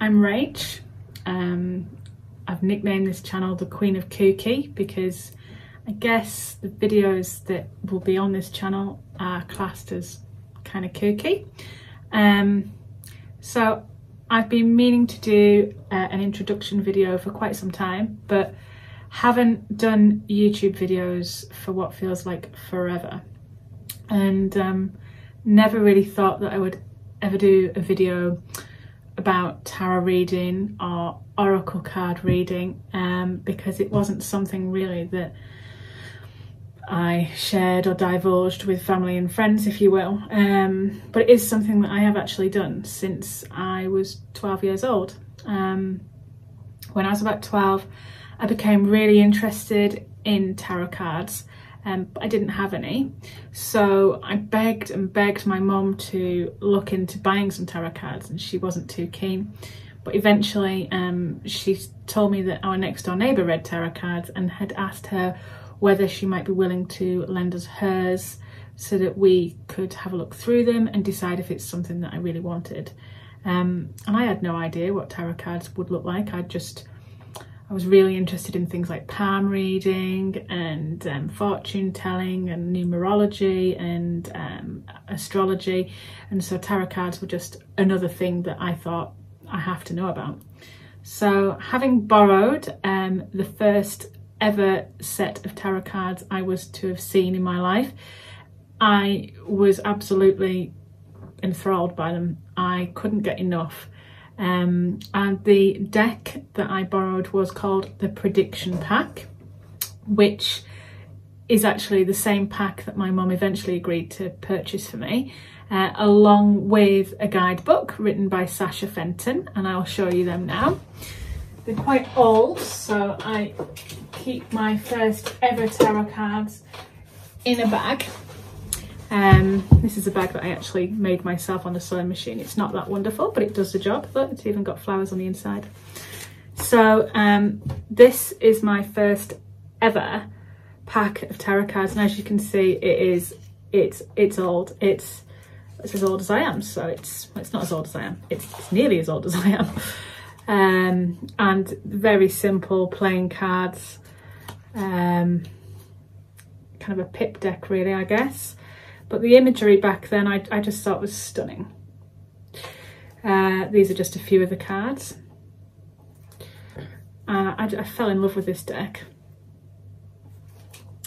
I'm Rach. I've nicknamed this channel the Queen of Kooky because I guess the videos that will be on this channel are classed as kind of kooky. So I've been meaning to do an introduction video for quite some time, but haven't done YouTube videos for what feels like forever, and never really thought that I would ever do a video about tarot reading or oracle card reading, because it wasn't something really that I shared or divulged with family and friends, if you will, but it is something that I have actually done since I was 12 years old. When I was about 12, I became really interested in tarot cards, but I didn't have any, so I begged and begged my mum to look into buying some tarot cards, and she wasn't too keen. But eventually she told me that our next door neighbour read tarot cards and had asked her whether she might be willing to lend us hers so that we could have a look through them and decide if it's something that I really wanted. And I had no idea what tarot cards would look like. I was really interested in things like palm reading and fortune telling and numerology and astrology, and so tarot cards were just another thing that I thought I have to know about. So having borrowed the first ever set of tarot cards I was to have seen in my life, I was absolutely enthralled by them. I couldn't get enough. And the deck that I borrowed was called the Prediction Pack, which is actually the same pack that my mum eventually agreed to purchase for me, along with a guidebook written by Sasha Fenton, and I'll show you them now. They're quite old, so I keep my first ever tarot cards in a bag. This is a bag that I actually made myself on the sewing machine. It's not that wonderful, but it does the job. Look, it's even got flowers on the inside. So this is my first ever pack of tarot cards, and as you can see, it's old. It's as old as I am, so it's not as old as I am. It's nearly as old as I am. And very simple playing cards, kind of a pip deck really, I guess. But the imagery back then I just thought was stunning. These are just a few of the cards. I fell in love with this deck.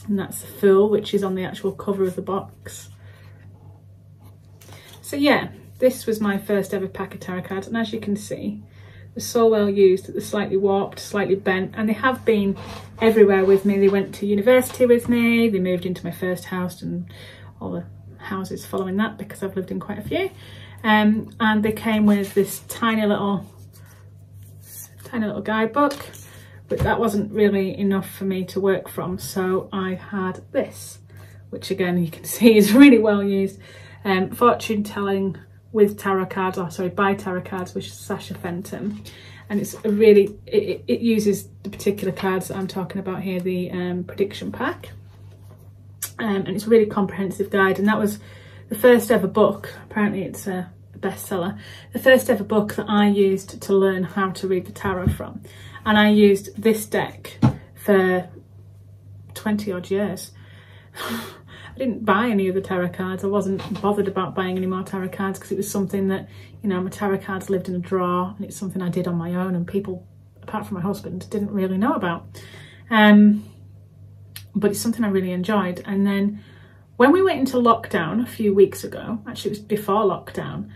And that's the Fool, which is on the actual cover of the box. So yeah, this was my first ever pack of tarot cards, and as you can see, they're so well used that they're slightly warped, slightly bent, and they have been everywhere with me. They went to university with me, they moved into my first house and all the houses following that, because I've lived in quite a few, and they came with this tiny little guidebook, but that wasn't really enough for me to work from, so I had this, which again you can see is really well used, fortune telling with tarot cards, or sorry, by tarot cards, which is Sasha Fenton, and it's a really it uses the particular cards that I'm talking about here, the Prediction Pack. And it's a really comprehensive guide, and that was the first ever book, apparently it's a bestseller, the first ever book that I used to learn how to read the tarot from. And I used this deck for 20 odd years. I didn't buy any of the tarot cards. I wasn't bothered about buying any more tarot cards because it was something that, you know, my tarot cards lived in a drawer, and it's something I did on my own, and people, apart from my husband, didn't really know about. But it's something I really enjoyed. And then when we went into lockdown a few weeks ago, actually it was before lockdown,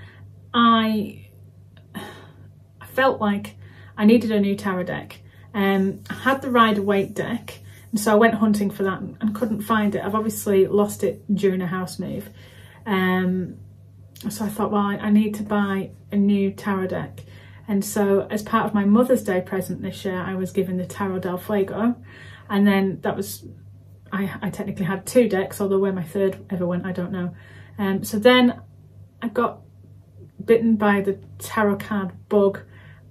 I felt like I needed a new tarot deck. I had the Rider-Waite deck, and so I went hunting for that and couldn't find it. I've obviously lost it during a house move. So I thought, well, I need to buy a new tarot deck. And so as part of my Mother's Day present this year, I was given the Tarot del Fuego. And then that was, I technically had two decks, although where my third ever went, I don't know. So then I got bitten by the tarot card bug,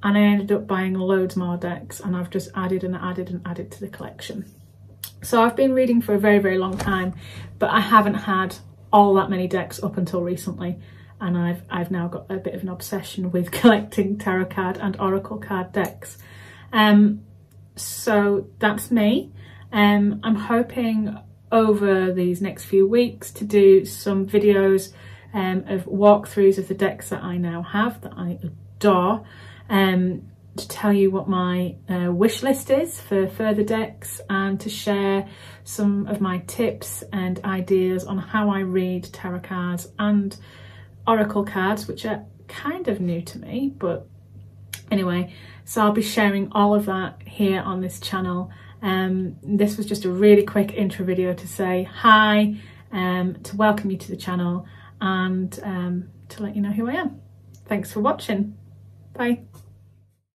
and I ended up buying loads more decks, and I've just added and added and added to the collection. So I've been reading for a very, very long time, but I haven't had all that many decks up until recently. and I've now got a bit of an obsession with collecting tarot card and oracle card decks. So that's me. I'm hoping over these next few weeks to do some videos of walkthroughs of the decks that I now have, that I adore, to tell you what my wish list is for further decks, and to share some of my tips and ideas on how I read tarot cards and oracle cards, which are kind of new to me. But anyway, so I'll be sharing all of that here on this channel. This was just a really quick intro video to say hi, to welcome you to the channel, and to let you know who I am. Thanks for watching. Bye.